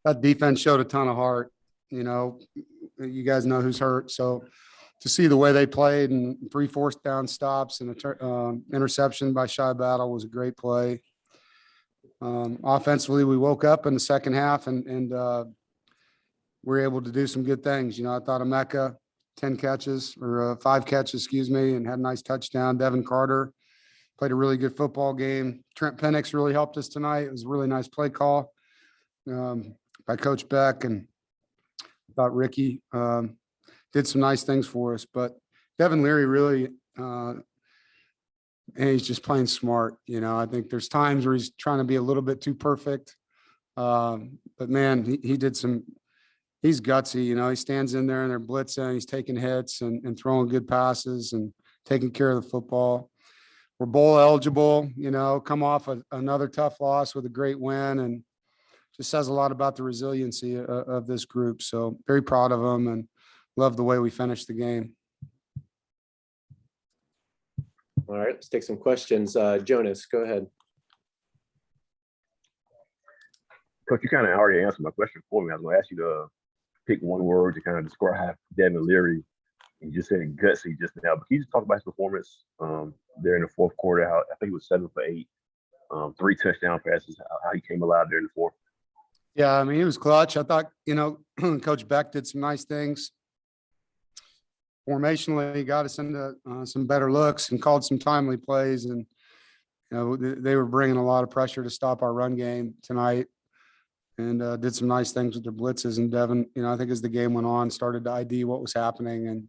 that defense showed a ton of heart. You know, you guys know who's hurt. So to see the way they played and 3 fourth down stops and an interception by Shy Battle was a great play. Offensively, we woke up in the second half and we're able to do some good things. You know, I thought Emeka, 5 catches, and had a nice touchdown. Devin Carter played a really good football game. Trent Penix really helped us tonight. It was a really nice play call by Coach Beck, and I thought Ricky did some nice things for us. But Devin Leary really, and he's just playing smart. You know, I think there's times where he's trying to be a little bit too perfect. But man, he did some. He's gutsy. You know, he stands in there and they're blitzing. He's taking hits and throwing good passes and taking care of the football. We're bowl eligible. You know, come off another tough loss with a great win, and just says a lot about the resiliency of this group. So very proud of them and love the way we finished the game. All right, let's take some questions. Jonas, go ahead. Coach, you kind of already answered my question for me. I was going to ask you to pick one word to kind of describe Devin Leary. You just said gutsy just now, but can you just talk about his performance there in the fourth quarter? How I think it was 7 for 8, 3 touchdown passes, how he came alive there in the fourth. Yeah, I mean, he was clutch. I thought, you know, Coach Beck did some nice things. Formationally, he got us into some better looks and called some timely plays. And, you know, they were bringing a lot of pressure to stop our run game tonight, and did some nice things with their blitzes. And Devin, you know, I think as the game went on, started to ID what was happening and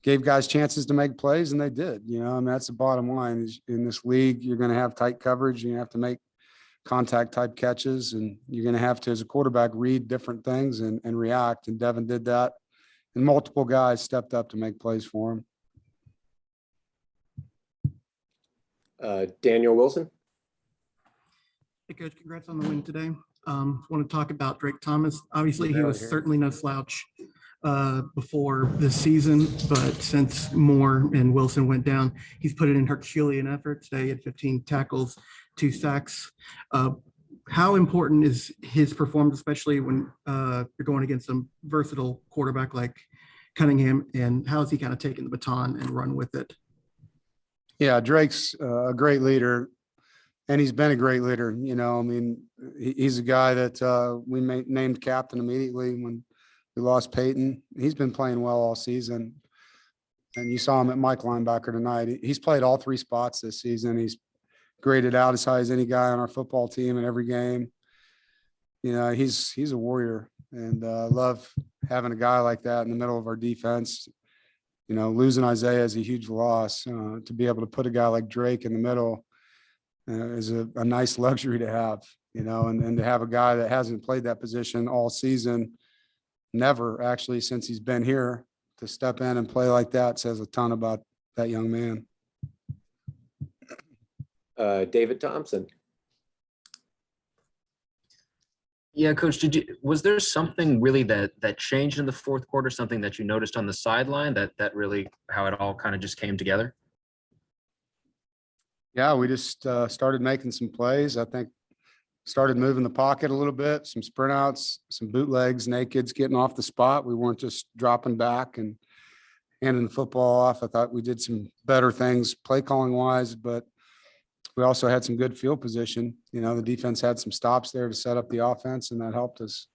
gave guys chances to make plays, and they did. You know, I mean, that's the bottom line. Is in this league, you're going to have tight coverage. You have to make contact type catches, and you're going to have to, as a quarterback, read different things and react. And Devin did that, and multiple guys stepped up to make plays for him. Daniel Wilson. Hey, Coach, congrats on the win today. Want to talk about Drake Thomas. Obviously, he was certainly no slouch before this season, but since Moore and Wilson went down, he's put it in Herculean effort. Today he had 15 tackles, 2 sacks. How important is his performance, especially when you're going against a versatile quarterback like Cunningham, and how has he kind of taken the baton and run with it? Yeah, Drake's a great leader, and he's been a great leader. You know, I mean, he's a guy that we named captain immediately when we lost Peyton. He's been playing well all season, and you saw him at Mike linebacker tonight. He's played all 3 spots this season. He's graded out as high as any guy on our football team in every game. You know, he's a warrior, and I love having a guy like that in the middle of our defense. You know, losing Isaiah is a huge loss. To be able to put a guy like Drake in the middle is a nice luxury to have, you know, and to have a guy that hasn't played that position all season, never actually since he's been here, to step in and play like that says a ton about that young man. David Thompson. Yeah, Coach, was there something really that changed in the fourth quarter, something that you noticed on the sideline that really, how it all kind of just came together? Yeah, we just started making some plays. I think started moving the pocket a little bit, some sprint outs, some bootlegs, nakeds, getting off the spot. We weren't just dropping back and handing the football off. I thought we did some better things play calling wise, but we also had some good field position. You know, the defense had some stops there to set up the offense, and that helped us.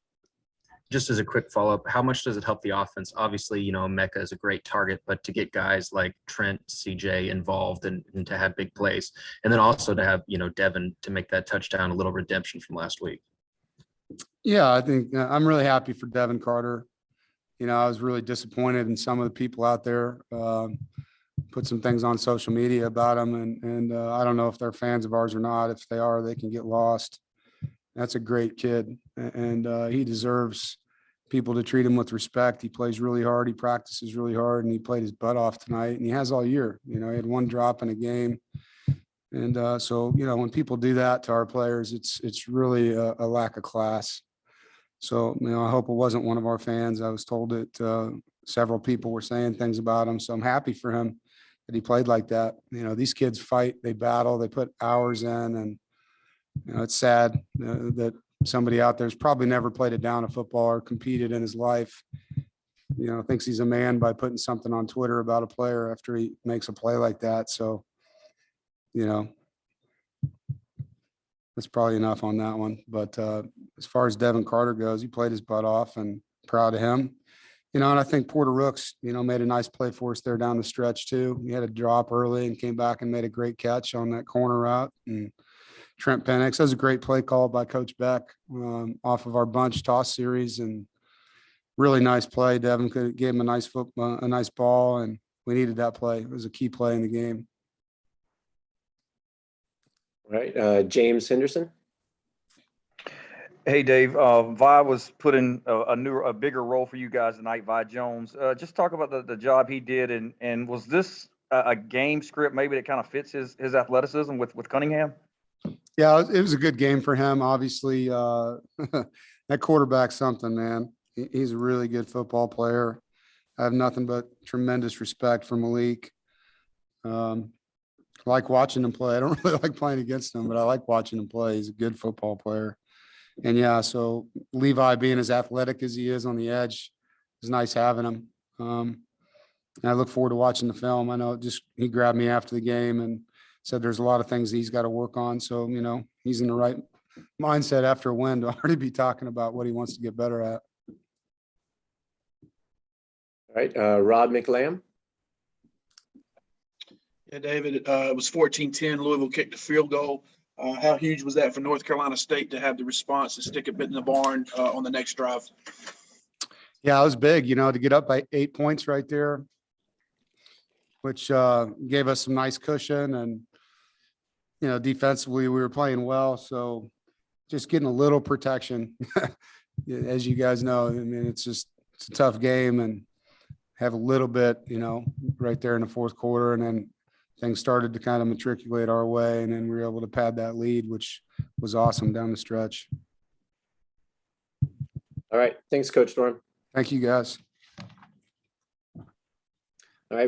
Just as a quick follow-up, how much does it help the offense? Obviously, you know, Emeka is a great target, but to get guys like Trent, CJ involved and to have big plays, and then also to have, you know, Devin to make that touchdown, a little redemption from last week. Yeah, I think I'm really happy for Devin Carter. You know, I was really disappointed in some of the people out there. Put some things on social media about him, and I don't know if they're fans of ours or not. If they are, they can get lost. That's a great kid, and he deserves people to treat him with respect. He plays really hard. He practices really hard, and he played his butt off tonight, and he has all year. You know, he had 1 drop in a game. And so, you know, when people do that to our players, it's really a lack of class. So, you know, I hope it wasn't one of our fans. I was told that several people were saying things about him. So I'm happy for him that he played like that. You know, these kids fight, they battle, they put hours in, and, you know, it's sad that somebody out there's probably never played a down of football or competed in his life, thinks he's a man by putting something on Twitter about a player after he makes a play like that. So, that's probably enough on that one. But as far as Devin Carter goes, he played his butt off and proud of him. And I think Porter Rooks, made a nice play for us there down the stretch too. He had a drop early and came back and made a great catch on that corner route. And Trent Penix, that was a great play call by Coach Beck off of our bunch toss series, and really nice play. Devin gave him a nice ball, and we needed that play. It was a key play in the game. All right, James Henderson. Hey, Dave, Vi was put in a bigger role for you guys tonight, Vi Jones. Just talk about the job he did, and was this a game script maybe that kind of fits his athleticism with Cunningham? Yeah, it was a good game for him. Obviously, that quarterback's something, man. He's a really good football player. I have nothing but tremendous respect for Malik. Like watching him play. I don't really like playing against him, but I like watching him play. He's a good football player. And yeah, so Levi being as athletic as he is on the edge, it's nice having him. And I look forward to watching the film. I know he grabbed me after the game and said there's a lot of things he's got to work on. So, he's in the right mindset after a win to already be talking about what he wants to get better at. All right, Rod McLam. Yeah, David, it was 14-10. Louisville kicked the field goal. How huge was that for North Carolina State to have the response to stick a bit in the barn on the next drive? Yeah, it was big, to get up by 8 points right there, which gave us some nice cushion. And, defensively, we were playing well. So just getting a little protection, as you guys know, I mean, it's a tough game, and have a little bit, right there in the fourth quarter. And then things started to kind of matriculate our way, and then we were able to pad that lead, which was awesome down the stretch. All right, thanks, Coach Doeren. Thank you, guys. All right,